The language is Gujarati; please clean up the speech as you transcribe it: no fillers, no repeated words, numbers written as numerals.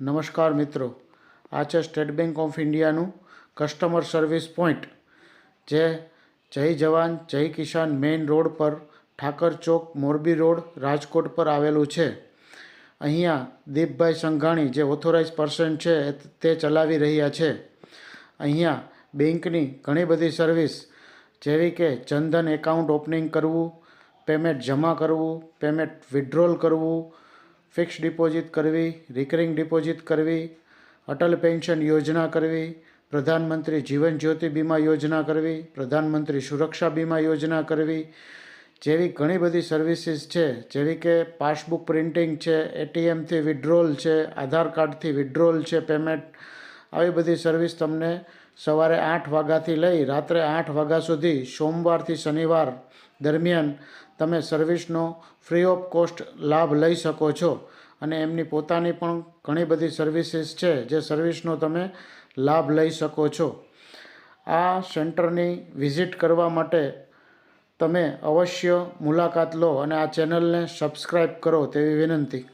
નમસ્કાર મિત્રો, આ છે સ્ટેટ બેંક ઓફ ઇન્ડિયાનું કસ્ટમર સર્વિસ પોઈન્ટ, જે જય જવાન જય કિસાન મેઇન રોડ પર ઠાકર ચોક મોરબી રોડ રાજકોટ પર આવેલું છે. અહીંયા દીપભાઈ સંઘાણી જે ઓથોરાઇઝ પર્સન છે તે ચલાવી રહ્યા છે. અહીંયા બેંકની ઘણી બધી સર્વિસ જેવી કે જનધન એકાઉન્ટ ઓપનિંગ કરવું, પેમેન્ટ જમા કરવું, પેમેન્ટ વિથડ્રોલ કરવું, ફિક્સ ડિપોઝિટ કરવી, રિકરિંગ ડિપોઝિટ કરવી, અટલ પેન્શન યોજના કરવી, પ્રધાનમંત્રી જીવન જ્યોતિ બીમા યોજના કરવી, પ્રધાનમંત્રી સુરક્ષા બીમા યોજના કરવી જેવી ઘણી બધી સર્વિસીસ છે. જેવી કે પાસબુક પ્રિન્ટિંગ છે, એટીએમથી વિથડ્રોલ છે, આધાર કાર્ડથી વિથડ્રોલ છે પેમેન્ટ. આવી બધી સર્વિસ તમને સવારે 8 વાગ્યાથી લઈ રાત્રે 8 વાગ્યા સુધી સોમવારથી શનિવાર દરમિયાન તમે સર્વિસનો ફ્રી ઓફ કોસ્ટ લાભ લઈ શકો છો. અને એમની પોતાની પણ ઘણી બધી સર્વિસીસ છે જે સર્વિસનો તમે લાભ લઈ શકો છો. આ સેન્ટરની વિઝિટ કરવા માટે તમે અવશ્ય મુલાકાત લો અને આ ચેનલને સબસ્ક્રાઈબ કરો તેવી વિનંતી.